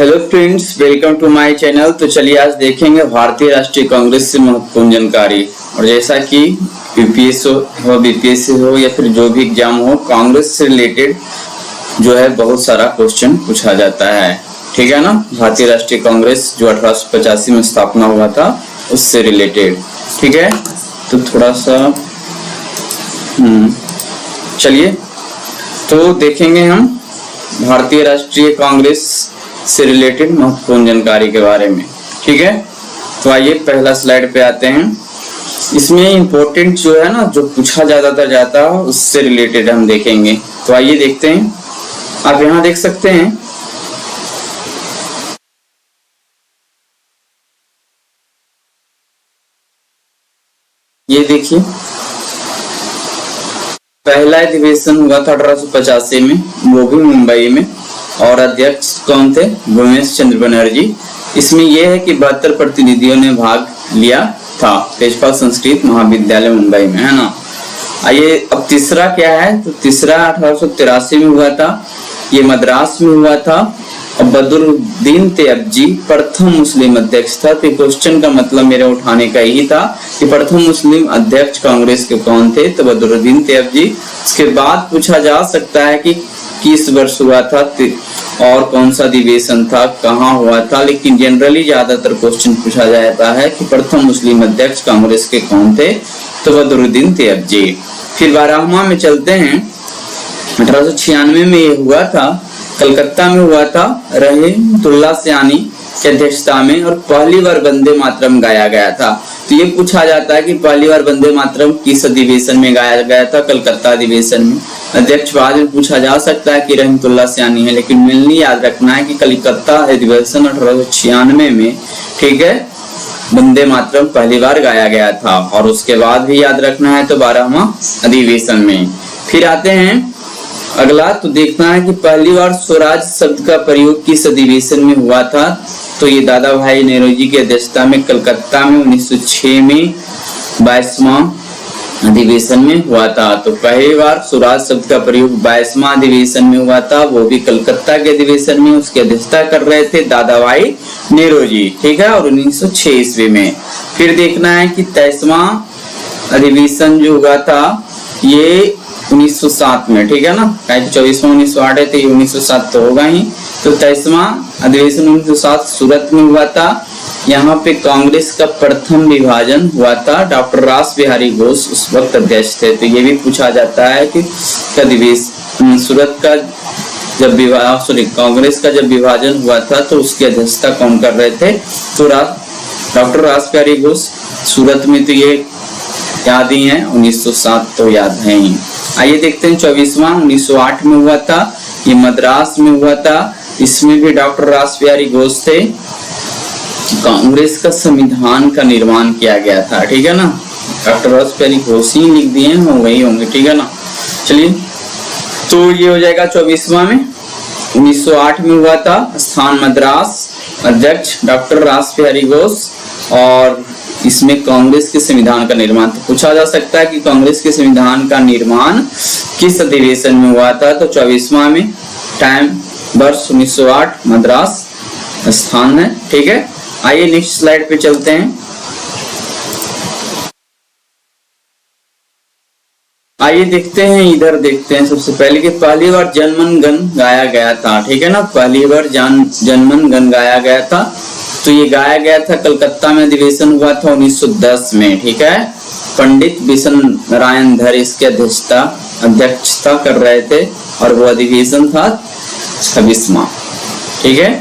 Hello friends, welcome to my channel. तो चलिए आज देखेंगे भारतीय राष्ट्रीय कांग्रेस से महत्वपूर्ण जानकारी। और जैसा कि बीपीएससी हो या फिर जो भी एग्जाम हो, कांग्रेस से रिलेटेड जो है बहुत सारा क्वेश्चन पूछा जाता है। ठीक है ना। भारतीय राष्ट्रीय कांग्रेस जो 1885 में स्थापना हुआ था उससे रिलेटेड। ठीक है, तो थोड़ा सा चलिए तो देखेंगे हम भारतीय राष्ट्रीय कांग्रेस से रिलेटेड महत्वपूर्ण जानकारी के बारे में। ठीक है, तो आइए पहला स्लाइड पे आते हैं। इसमें इंपॉर्टेंट जो है ना, जो पूछा ज्यादातर जाता है उससे रिलेटेड हम देखेंगे। तो आइए देखते हैं। आप यहाँ देख सकते हैं ये देखिए, पहला अधिवेशन हुआ था 1885 में, वो भी मुंबई में। और अध्यक्ष कौन थे? भूमेश चंद्र बनर्जी। इसमें यह है कि 72 प्रतिनिधियों ने भाग लिया था। तेजपाल संस्कृत महाविद्यालय मुंबई में, है ना। आइए अब तीसरा क्या है? तो तीसरा 1883 में हुआ था, ये मद्रास में हुआ था। और बदरुद्दीन तैयबजी प्रथम मुस्लिम अध्यक्ष था। तो क्वेश्चन का मतलब मेरे उठाने का यही था कि प्रथम मुस्लिम अध्यक्ष कांग्रेस के कौन थे? तो बदरुद्दीन तैयबजी। इसके बाद पूछा जा सकता है कि किस वर्ष हुआ था और कौन सा अधिवेशन था, कहाँ हुआ था। लेकिन जनरली ज्यादातर क्वेश्चन पूछा जाता है कि प्रथम मुस्लिम अध्यक्ष कांग्रेस के कौन थे? तो बदरुद्दीन तैयबजी। फिर 12वां में चलते हैं। 1896 में ये हुआ था, कलकत्ता में हुआ था, रहमतुल्लाह सयानी की अध्यक्षता में। और पहली बार वंदे मातरम गाया गया था। तो ये पूछा जाता है कि पहली बार वंदे मातरम किस अधिवेशन में गाया गया था? कलकत्ता अधिवेशन में। अध्यक्ष बाद में पूछा जा सकता है कि रहमतुल्लाह सयानी है, लेकिन मेनली याद रखना है कि कलकत्ता अधिवेशन 1896 में, ठीक है, वंदे मातरम पहली बार गाया गया था। और उसके बाद भी याद रखना है तो 12वां अधिवेशन में। फिर आते हैं अगला, तो देखना है कि पहली बार स्वराज शब्द का प्रयोग किस अधिवेशन में हुआ था? तो ये दादा भाई नौरोजी की अध्यक्षता में कलकत्ता में 1906 में 22वां अधिवेशन में हुआ था। तो पहली बार स्वराज शब्द का प्रयोग 22वां अधिवेशन में हुआ था, वो भी कलकत्ता के अधिवेशन में। उसकी अध्यक्षता कर रहे थे दादा भाई नौरोजी, ठीक है, और 1906 ईस्वी में। फिर देखना है कि 23वां अधिवेशन जो हुआ था ये 1907 में, ठीक है ना। 24वां 1908 है तो ये 1907 तो होगा ही। तो 23वां अधिवेशन 1907 सूरत में हुआ था। यहाँ पे कांग्रेस का प्रथम विभाजन हुआ था। डॉक्टर रास बिहारी घोष उस वक्त अध्यक्ष थे। तो ये भी पूछा जाता है कि अधिवेशन सूरत का जब कांग्रेस का जब विभाजन हुआ था तो उसकी अध्यक्षता कौन कर रहे थे? तो डॉक्टर रास बिहारी घोष। सूरत में तो ये याद ही है, 1907 तो याद है ही। आइए देखते हैं 24वां 1908 में हुआ था, ये मद्रास में हुआ था। इसमें भी डॉक्टर रास बिहारी घोष थे। कांग्रेस का संविधान का निर्माण किया गया था, ठीक है ना। डॉक्टर रास बिहारी घोष ही लिख दिए हैं, वही होंगे, ठीक है ना। चलिए, तो ये हो जाएगा 24वां में। 1908 में हुआ था, स्थान मद्रास, अध्यक्ष डॉक्टर रास बिहारी घोष। और इसमें कांग्रेस के संविधान का निर्माण। तो पूछा जा सकता है कि कांग्रेस के संविधान का निर्माण किस अधिवेशन में हुआ था? तो 24वां में। टाइम वर्ष 1908, मद्रास स्थान है, ठीक है। आइए नेक्स्ट स्लाइड पे चलते हैं। आइए देखते हैं, इधर देखते हैं सबसे पहले कि पहली बार जनमन गण गाया गया था, ठीक है ना। पहली बार जनमन गण गाया गया था। तो ये गाया गया था कलकत्ता में, अधिवेशन हुआ था 1910 में, ठीक है। पंडित बिशन नारायण धर इसके अध्यक्षता कर रहे थे। और वो अधिवेशन था 26वां, ठीक है।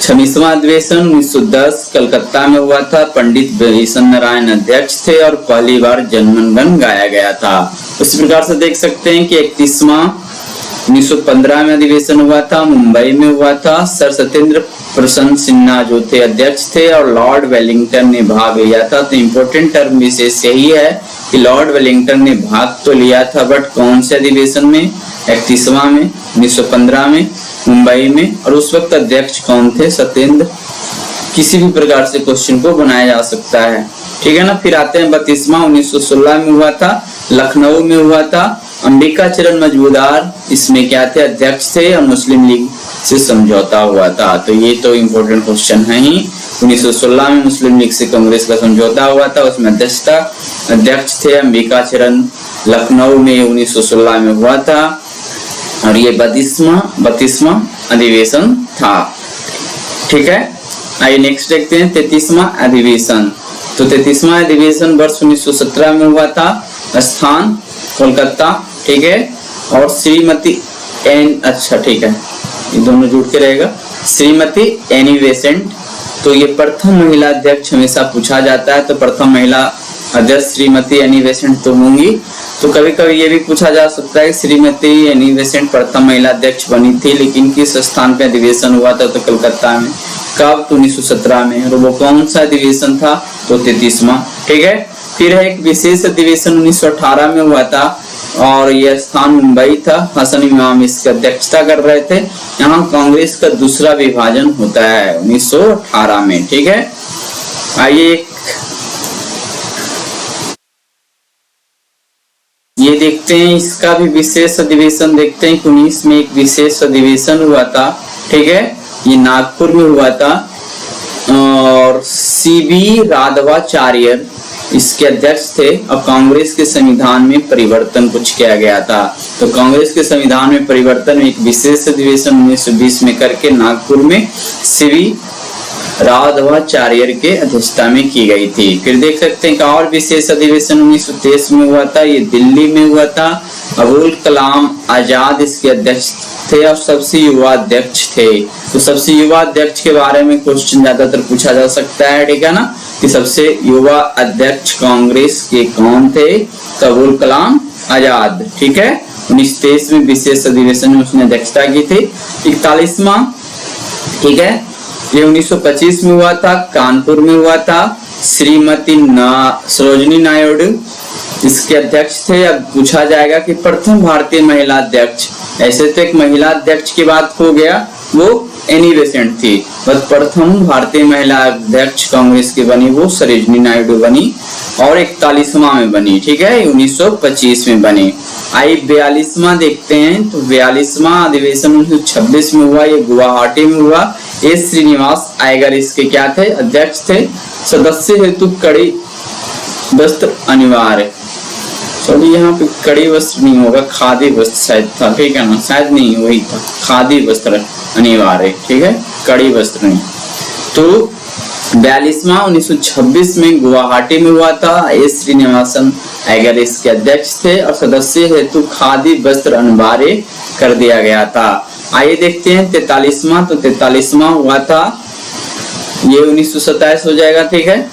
26वां अधिवेशन 1910 कलकत्ता में हुआ था। पंडित बिशन नारायण अध्यक्ष थे और पहली बार जनमन गण गाया गया था। उस प्रकार से देख सकते हैं कि 31वां 1915 में अधिवेशन हुआ था, मुंबई में हुआ था। सर सत्येंद्र प्रसन्न सिन्हा जो थे अध्यक्ष थे और लॉर्ड वेलिंगटन ने भाग लिया था। तो इम्पोर्टेंट टर्म विशेष यही है कि लॉर्ड वेलिंगटन ने भाग तो लिया था, बट कौन से अधिवेशन में? 31वां में 1915 में मुंबई में। और उस वक्त अध्यक्ष कौन थे? सत्येंद्र। किसी भी प्रकार से क्वेश्चन को बनाया जा सकता है, ठीक है ना। फिर आते हैं 32वां 1916 में हुआ था, लखनऊ में हुआ था। अंबिका चरण मजूमदार इसमें क्या थे? अध्यक्ष थे। और मुस्लिम लीग से समझौता हुआ था। तो ये तो इम्पोर्टेंट क्वेश्चन है ही। 1916 में मुस्लिम लीग से कांग्रेस का समझौता हुआ था, उसमें अध्यक्ष थे अंबिकाचरण, लखनऊ में 1916 में हुआ था और ये 32वां अधिवेशन था। ठीक है, आइए नेक्स्ट देखते हैं 33वां अधिवेशन। तो 33वां अधिवेशन वर्ष 1917 में हुआ था, स्थान कोलकाता। ठीक है, और श्रीमती ठीक है, ये दोनों जुड़ के रहेगा, श्रीमती एनी बेसेंट। तो ये प्रथम महिला अध्यक्ष हमेशा पूछा जाता है, तो प्रथम महिला अध्यक्ष श्रीमती एनी बेसेंट तो होंगी। तो कभी कभी ये भी पूछा जा सकता है श्रीमती एनी बेसेंट प्रथम महिला अध्यक्ष बनी थी, लेकिन किस स्थान पे अधिवेशन हुआ था? तो कलकत्ता में। कब? तो 1917 में। और वो कौन सा अधिवेशन था? तो 33वां। ठीक है, फिर है एक विशेष अधिवेशन 1918 में हुआ था और यह स्थान मुंबई था। हसन इमाम इसकी अध्यक्षता कर रहे थे। यहाँ कांग्रेस का दूसरा विभाजन होता है 1918 में। ठीक है, आइए ये देखते हैं, इसका भी विशेष अधिवेशन देखते हैं। 19 में एक विशेष अधिवेशन हुआ था। ठीक है, ये नागपुर में हुआ था और सीबी राघवाचार्य इसके अध्यक्ष थे और कांग्रेस के संविधान में परिवर्तन कुछ किया गया था। तो कांग्रेस के संविधान में परिवर्तन एक विशेष अधिवेशन 1920 में करके नागपुर में सीबी राघवाचार्य के अध्यक्षता में की गई थी। फिर देख सकते हैं कि और विशेष अधिवेशन 1923 में हुआ था, ये दिल्ली में हुआ था। अबुल कलाम आजाद इसके अध्यक्ष थे और सबसे युवा अध्यक्ष थे। तो सबसे युवा अध्यक्ष के बारे में क्वेश्चन ज्यादातर पूछा जा सकता है। ठीक है ना, कि सबसे युवा अध्यक्ष कांग्रेस के कौन थे? तो अबुल कलाम आजाद। ठीक है, 1923 में विशेष अधिवेशन में उसने अध्यक्षता की थी। 41वां, ठीक है, ये 1925 में हुआ था, कानपुर में हुआ था। श्रीमती सरोजिनी नायडू इसके अध्यक्ष थे। अब पूछा जाएगा कि प्रथम भारतीय महिला अध्यक्ष, ऐसे तो एक महिला अध्यक्ष की बात हो गया, वो एनी बेसेंट थी, बस प्रथम भारतीय महिला अध्यक्ष कांग्रेस की बनी वो सरोजिनी नायडू बनी और 41वां में बनी। ठीक है, 1925 में बनी। आई 42वां देखते हैं, तो 42वां अधिवेशन 1926 में हुआ, ये गुवाहाटी में हुआ। ए श्रीनिवास अय्यर इसके क्या थे? अध्यक्ष थे। सदस्य हेतु कड़ी वस्त्र अनिवार्य। चलिए यहाँ पे कड़ी वस्त्र नहीं होगा, खादी वस्त्र शायद था। ठीक है ना, शायद नहीं, वही था, खादी वस्त्र अनिवार्य। ठीक है, कड़ी वस्त्र नहीं। तो 42वां 1926 में गुवाहाटी में हुआ था। ए श्रीनिवासन अय्यर इसके अध्यक्ष थे और सदस्य हेतु खादी वस्त्र अनिवार्य कर दिया गया था। आइए देखते हैं 43वां। तो 43वां हुआ था, ये 1927 हो जाएगा। ठीक है,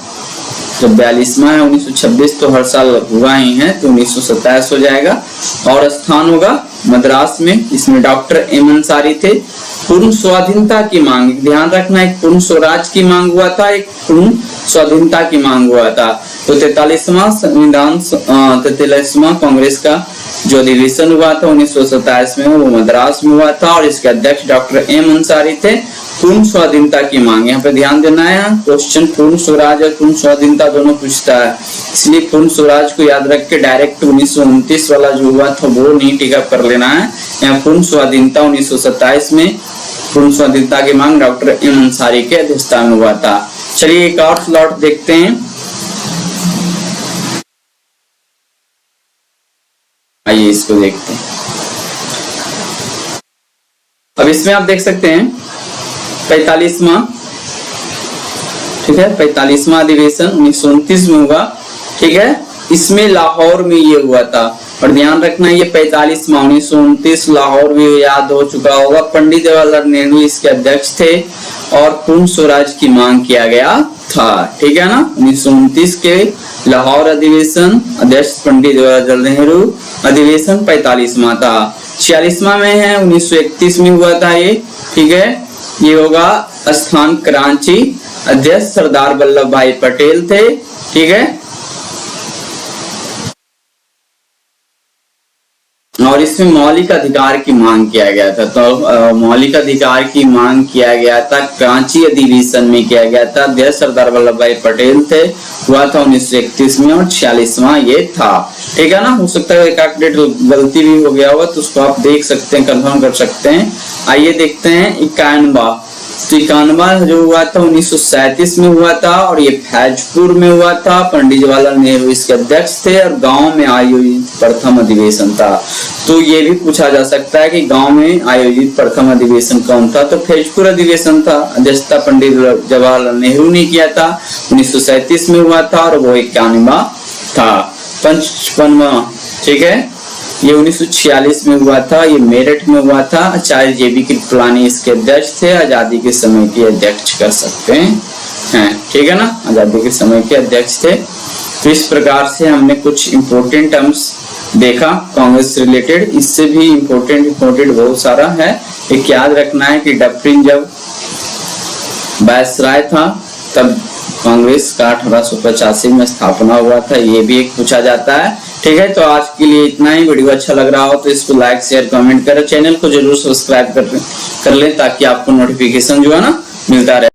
तो 42वां है, 1926 तो हर साल हुआ ही है, तो 1927 हो जाएगा। और स्थान होगा मद्रास में। इसमें डॉक्टर एम अंसारी थे। पूर्ण स्वाधीनता की मांग, ध्यान रखना, एक पूर्ण स्वराज की मांग हुआ था, एक पूर्ण स्वाधीनता की मांग हुआ था। तो 43वां कांग्रेस का जो अधिवेशन हुआ था 1927 में, वो मद्रास में हुआ था और इसके अध्यक्ष डॉक्टर एम अंसारी थे। पूर्ण स्वाधीनता की मांग, यहाँ पे ध्यान देना है। क्वेश्चन पूर्ण स्वराज और पूर्ण स्वाधीनता दोनों पूछता है, इसलिए पूर्ण स्वराज को याद रख के डायरेक्ट 1929 वाला जो हुआ था वो नहीं टिकअप कर लेना है। यहाँ पूर्ण स्वाधीनता 1927 में पूर्ण स्वाधीनता की मांग डॉक्टर एम अंसारी के अध्यक्षता में हुआ था। चलिए एक और स्लॉट देखते हैं, आइए इसको देखते हैं। अब इसमें आप देख सकते हैं 45वां, ठीक है, 45वां अधिवेशन 1929 में हुआ। ठीक है, इसमें लाहौर में ये हुआ था और ध्यान रखना ये 45वां 1929 लाहौर में याद हो चुका होगा। पंडित जवाहरलाल नेहरू इसके अध्यक्ष थे और पूर्ण स्वराज की मांग किया गया था। ठीक है ना, 1929 के लाहौर अधिवेशन, अध्यक्ष पंडित जवाहरलाल नेहरू, अधिवेशन 45वां था। 46वां में है 1931 में हुआ था ये। ठीक है, ये होगा स्थान कराची, अध्यक्ष सरदार वल्लभ भाई पटेल थे। ठीक है, और इसमें मौलिक अधिकार की मांग किया गया था। तो मौलिक अधिकार की मांग किया गया था, कराची अधिवेशन में किया गया था। अध्यक्ष सरदार वल्लभ भाई पटेल थे, हुआ था 1931 में और 46वां ये था। ठीक है ना। हो सकता है एक डेट गलती भी हो गया होगा तो उसको आप देख सकते हैं, कंफर्म कर सकते हैं। आइए देखते हैं 91। तो 91 जो हुआ था 1937 में हुआ था और ये फैजपुर में हुआ था। पंडित जवाहरलाल नेहरू इसके अध्यक्ष थे और गांव में आयोजित प्रथम अधिवेशन था। तो ये भी पूछा जा सकता है कि गांव में आयोजित प्रथम अधिवेशन कौन था, तो फैजपुर अधिवेशन था। अध्यक्षता पंडित जवाहरलाल नेहरू ने किया था, 1937 में हुआ था और वो 91 था। 55वां, ठीक है, ये 1946 में हुआ था, ये मेरठ में हुआ था। आचार्य JB कृपलानी इसके अध्यक्ष थे, आजादी के समय के अध्यक्ष कर सकते हैं, ठीक है ना, आजादी के समय के अध्यक्ष थे। तो इस प्रकार से हमने कुछ इंपोर्टेंट टर्म्स देखा कांग्रेस से रिलेटेड। इससे भी इंपोर्टेंट बहुत सारा है। एक याद रखना है कि डफरिन जब वायसराय था तब कांग्रेस का 1885 में स्थापना हुआ था, ये भी एक पूछा जाता है। ठीक है, तो आज के लिए इतना ही। वीडियो अच्छा लग रहा हो तो इसको लाइक शेयर कमेंट करें, चैनल को जरूर सब्सक्राइब कर लें ताकि आपको नोटिफिकेशन जो है ना मिलता रहे।